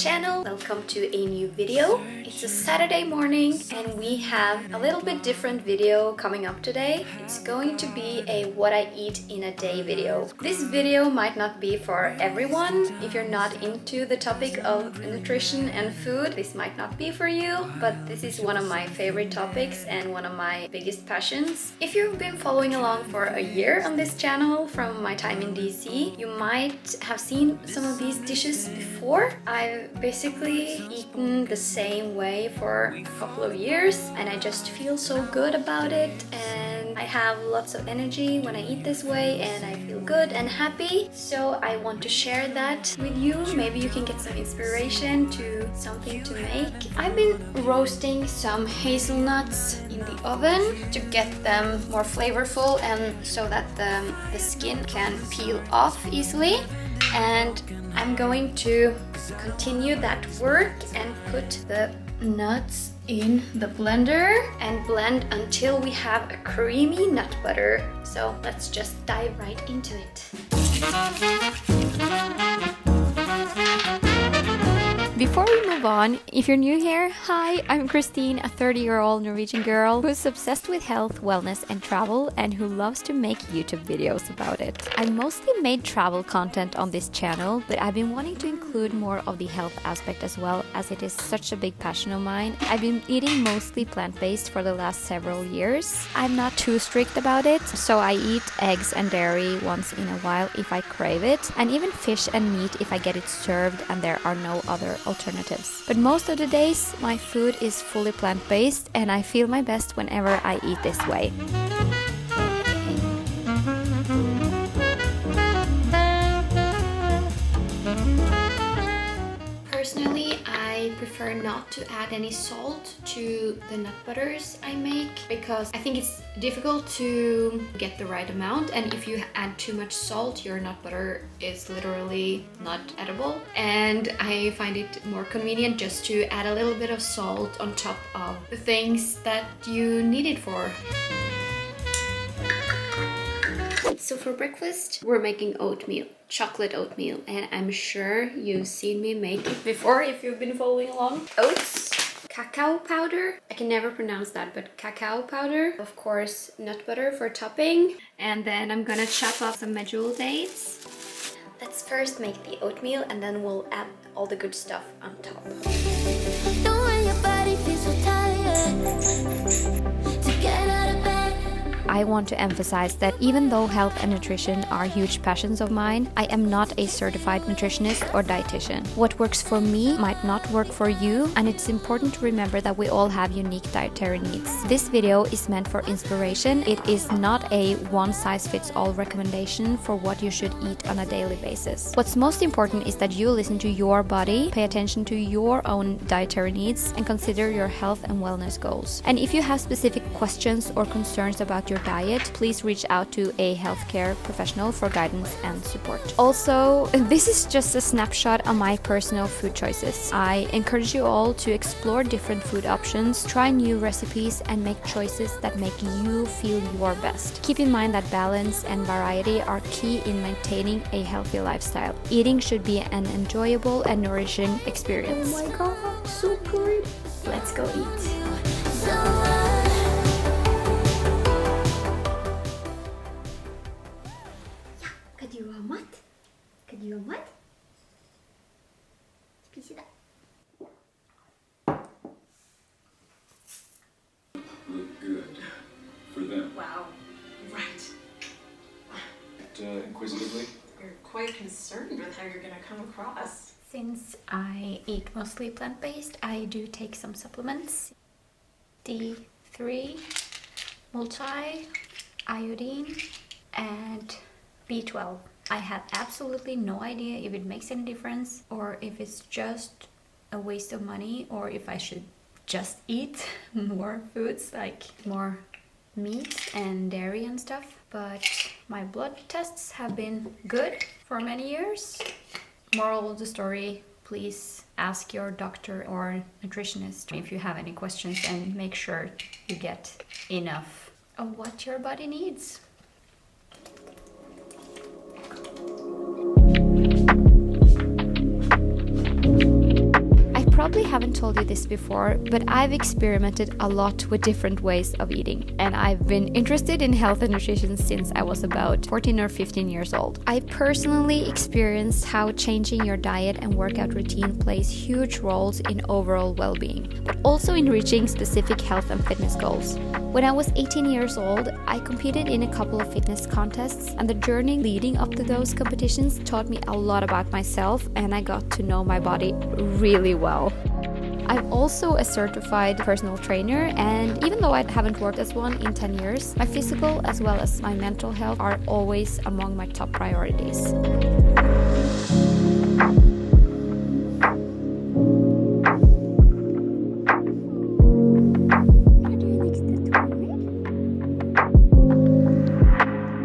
channel. Welcome to a new video. It's a Saturday morning and we have a little bit different video coming up today. It's going to be a what I eat in a day video. This video might not be for everyone. If you're not into the topic of nutrition and food, this might not be for you, but this is one of my favorite topics and one of my biggest passions. If you've been following along for a year on this channel from my time in DC, you might have seen some of these dishes before. I've basically eaten the same way for a couple of years and I just feel so good about it, and I have lots of energy when I eat this way and I feel good and happy. So I want to share that with you. Maybe you can get some inspiration to something to make. I've been roasting some hazelnuts in the oven to get them more flavorful and so that the skin can peel off easily. And I'm going to continue that work and put the nuts in the blender and blend until we have a creamy nut butter. So let's just dive right into it. Before we move on, if you're new here, hi, I'm Christine, a 30-year-old Norwegian girl who's obsessed with health, wellness and travel, and who loves to make YouTube videos about it. I mostly made travel content on this channel, but I've been wanting to include more of the health aspect as well, as it is such a big passion of mine. I've been eating mostly plant-based for the last several years. I'm not too strict about it, so I eat eggs and dairy once in a while if I crave it, and even fish and meat if I get it served and there are no other alternatives. But most of the days my food is fully plant-based and I feel my best whenever I eat this way. Personally, I prefer not to add any salt to the nut butters I make because I think it's difficult to get the right amount, and if you add too much salt, your nut butter is literally not edible. And I find it more convenient just to add a little bit of salt on top of the things that you need it for. So for breakfast, we're making oatmeal, chocolate oatmeal, and I'm sure you've seen me make it before if you've been following along. Oats, cacao powder, I can never pronounce that, but cacao powder, of course, nut butter for topping, and then I'm gonna chop off some medjool dates. Let's first make the oatmeal and then we'll add all the good stuff on top. Don't let your body feel so tired to get out of bed. I want to emphasize that even though health and nutrition are huge passions of mine, I am not a certified nutritionist or dietitian. What works for me might not work for you, and it's important to remember that we all have unique dietary needs. This video is meant for inspiration. It is not a one-size-fits-all recommendation for what you should eat on a daily basis. What's most important is that you listen to your body, pay attention to your own dietary needs, and consider your health and wellness goals. And if you have specific questions or concerns about your diet, please reach out to a healthcare professional for guidance and support. Also, this is just a snapshot of my personal food choices. I encourage you all to explore different food options, try new recipes, and make choices that make you feel your best. Keep in mind that balance and variety are key in maintaining a healthy lifestyle. Eating should be an enjoyable and nourishing experience. Oh my god, so good! Let's go eat. Skal du ha mat? Spise det. Look good for them. Wow. Right. Inquisitively. You're quite concerned with how you're going to come across. Since I eat mostly plant-based, I do take some supplements. D3, multi, iodine, and B12. I have absolutely no idea if it makes any difference or if it's just a waste of money or if I should just eat more foods like more meat and dairy and stuff. But my blood tests have been good for many years. Moral of the story, please ask your doctor or nutritionist if you have any questions and make sure you get enough of what your body needs. haven't told you this before, but I've experimented a lot with different ways of eating. And I've been interested in health and nutrition since I was about 14 or 15 years old. I personally experienced how changing your diet and workout routine plays huge roles in overall well-being, but also in reaching specific health and fitness goals. When I was 18 years old, I competed in a couple of fitness contests, and the journey leading up to those competitions taught me a lot about myself, and I got to know my body really well. I'm also a certified personal trainer, and even though I haven't worked as one in 10 years, my physical as well as my mental health are always among my top priorities.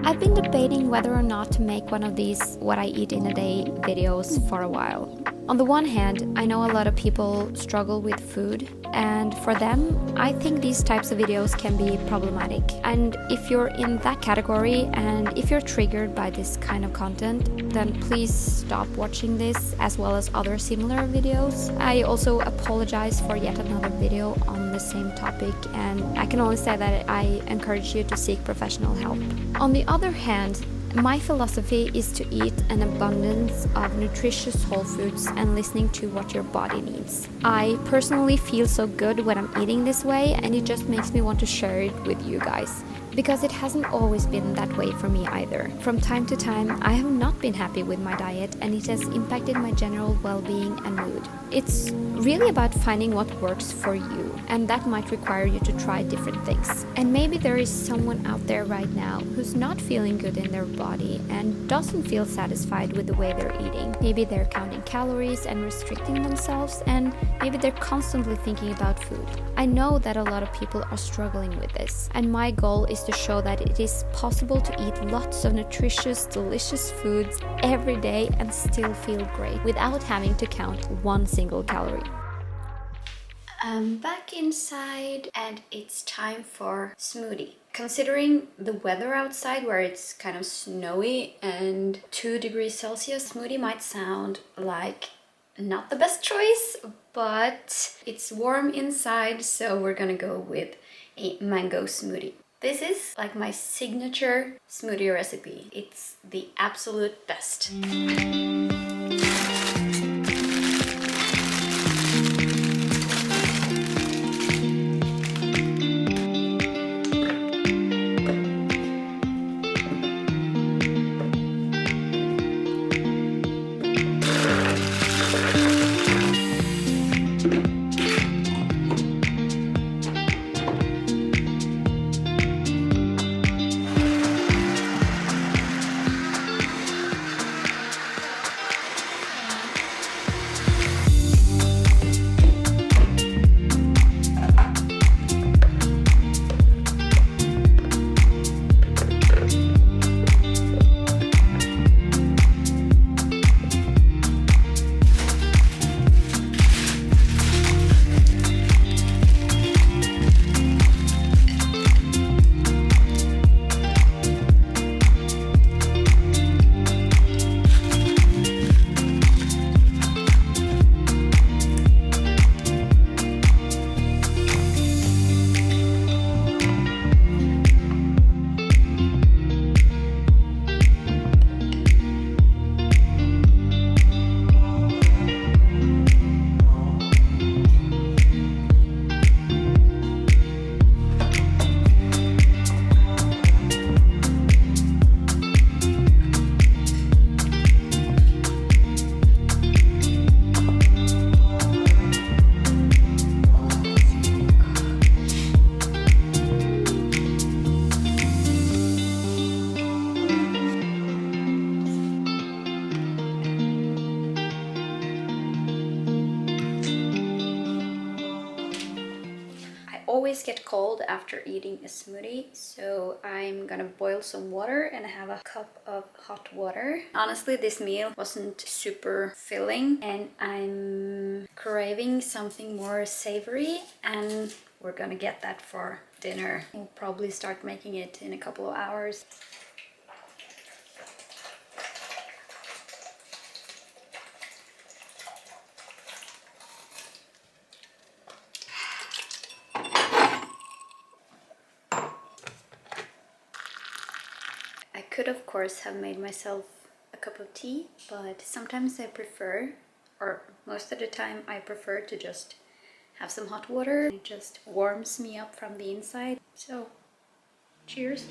I've been debating whether or not to make one of these what I eat in a day videos for a while. On the one hand, I know a lot of people struggle with food, and for them, I think these types of videos can be problematic. And if you're in that category and if you're triggered by this kind of content, then please stop watching this as well as other similar videos. I also apologize for yet another video on the same topic, and I can only say that I encourage you to seek professional help. On the other hand, my philosophy is to eat an abundance of nutritious whole foods and listening to what your body needs. I personally feel so good when I'm eating this way, and it just makes me want to share it with you guys. Because it hasn't always been that way for me either. From time to time, I have not been happy with my diet, and it has impacted my general well-being and mood. It's really about finding what works for you, and that might require you to try different things. And maybe there is someone out there right now who's not feeling good in their body and doesn't feel satisfied with the way they're eating. Maybe they're counting calories and restricting themselves, and maybe they're constantly thinking about food. I know that a lot of people are struggling with this, and my goal is to show that it is possible to eat lots of nutritious, delicious foods every day and still feel great without having to count one single calorie. I'm back inside and it's time for smoothie. Considering the weather outside where it's kind of snowy and 2 degrees Celsius, smoothie might sound like not the best choice, but it's warm inside, so we're gonna go with a mango smoothie. This is like my signature smoothie recipe. It's the absolute best. Always get cold after eating a smoothie, so I'm gonna boil some water and have a cup of hot water. Honestly, this meal wasn't super filling and I'm craving something more savory, and we're gonna get that for dinner. We'll probably start making it in a couple of hours. could of course have made myself a cup of tea, but sometimes I prefer, or most of the time I prefer to just have some hot water. It just warms me up from the inside. So, cheers.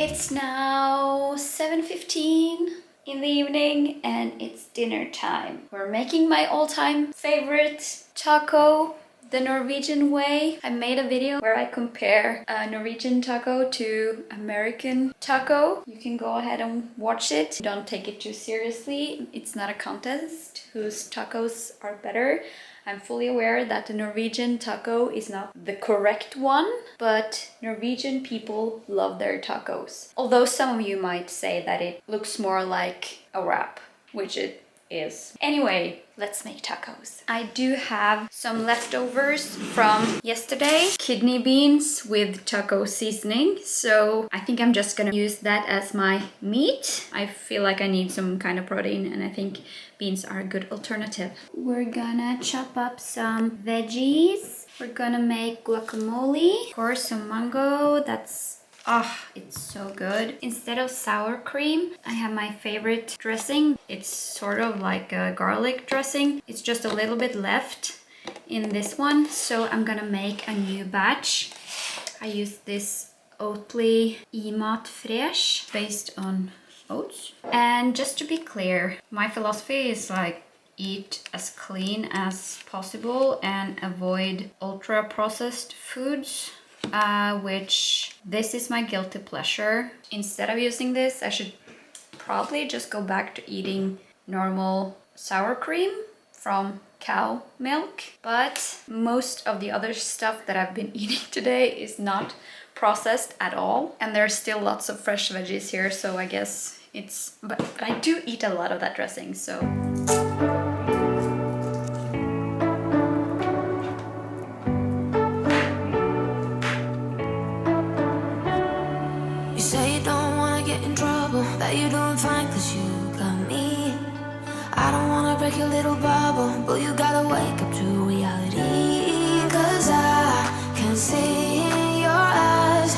It's now 7:15 in the evening and it's dinner time. We're making my all-time favorite taco, the Norwegian way. I made a video where I compare a Norwegian taco to American taco. You can go ahead and watch it. Don't take it too seriously. It's not a contest whose tacos are better. I'm fully aware that the Norwegian taco is not the correct one, but Norwegian people love their tacos. Although some of you might say that it looks more like a wrap, which it is. Anyway, let's make tacos. I do have some leftovers from yesterday. Kidney beans with taco seasoning. So I think I'm just gonna use that as my meat. I feel like I need some kind of protein and I think beans are a good alternative. We're gonna chop up some veggies. We're gonna make guacamole. Of course, some mango. It's so good. Instead of sour cream, I have my favorite dressing. It's sort of like a garlic dressing. It's just a little bit left in this one. So I'm gonna make a new batch. I use this Oatly Imat Fresh based on oats. And just to be clear, my philosophy is like eat as clean as possible and avoid ultra processed foods. Which this is my guilty pleasure. Instead of using this, I should probably just go back to eating normal sour cream from cow milk. But most of the other stuff that I've been eating today is not processed at all. And there's still lots of fresh veggies here, so I guess it's... But I do eat a lot of that dressing, so... That you're doing fine cause you got me. I don't wanna break your little bubble, but you gotta wake up to reality. Cause I can see in your eyes,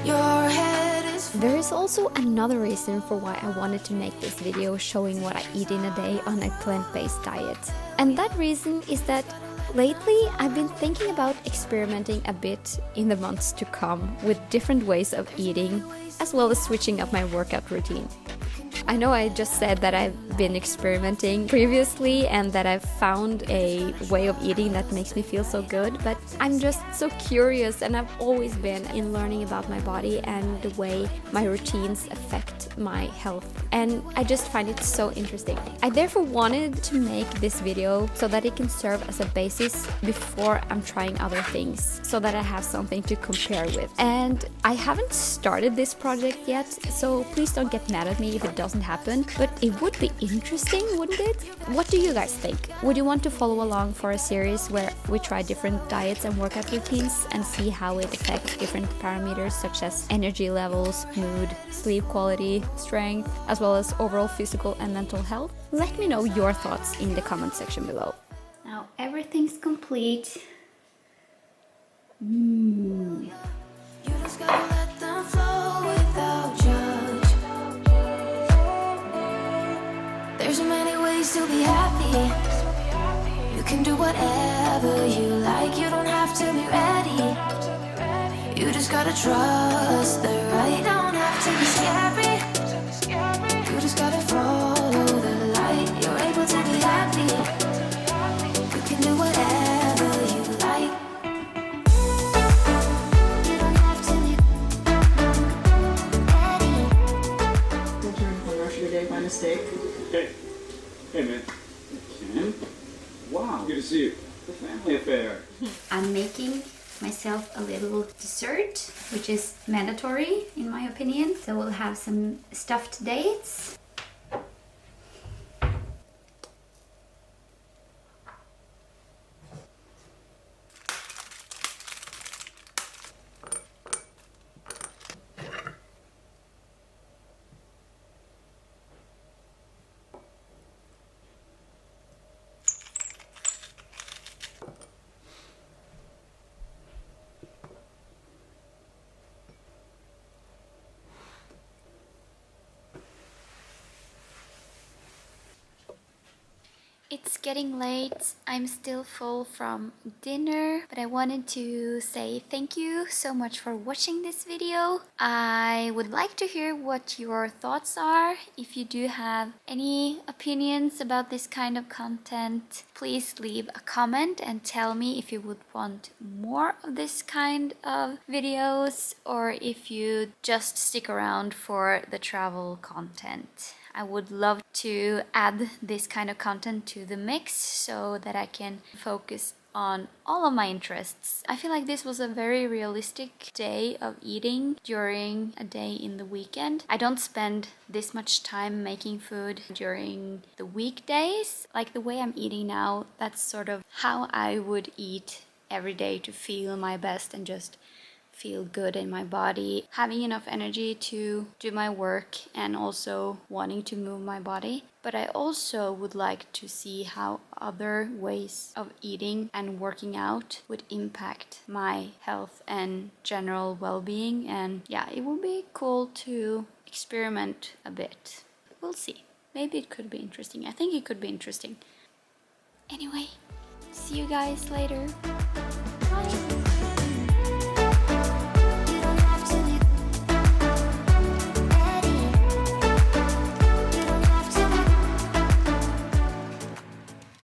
your head is... There is also another reason for why I wanted to make this video showing what I eat in a day on a plant-based diet. And that reason is that lately I've been thinking about experimenting a bit in the months to come with different ways of eating, as well as switching up my workout routine. I know I just said that I've been experimenting previously and that I've found a way of eating that makes me feel so good, but I'm just so curious, and I've always been in learning about my body and the way my routines affect my health, and I just find it so interesting. I therefore wanted to make this video so that it can serve as a basis before I'm trying other things, so that I have something to compare with. And I haven't started this project yet, so please don't get mad at me if it doesn't happen, but it would be interesting, wouldn't it? What do you guys think? Would you want to follow along for a series where we try different diets and workout routines and see how it affects different parameters such as energy levels, mood, sleep quality, strength, as well as overall physical and mental health? Let me know your thoughts in the comment section below. Now everything's complete. You just gotta let them flow without judge. There's so many ways to be happy. You can do whatever you like. You don't have to be ready. You just gotta trust the right. Don't have to be scary. You just gotta follow the light. You're able to be happy. You can do whatever you like. You don't have to be ready. We'll turn for the rest of your day, find a steak. Hey. Hey, man. Ken? Wow. Good to see you. The family affair. I'm making myself a little dessert, which is mandatory in my opinion. So we'll have some stuffed dates. It's getting late. I'm still full from dinner, but I wanted to say thank you so much for watching this video. I would like to hear what your thoughts are. If you do have any opinions about this kind of content, please leave a comment and tell me if you would want more of this kind of videos or if you just stick around for the travel content. I would love to add this kind of content to the mix so that I can focus on all of my interests. I feel like this was a very realistic day of eating during a day in the weekend. I don't spend this much time making food during the weekdays. Like the way I'm eating now, that's sort of how I would eat every day to feel my best and just feel good in my body, having enough energy to do my work and also wanting to move my body. But I also would like to see how other ways of eating and working out would impact my health and general well-being. And yeah, it would be cool to experiment a bit. We'll see. Maybe it could be interesting. I think it could be interesting. Anyway, see you guys later.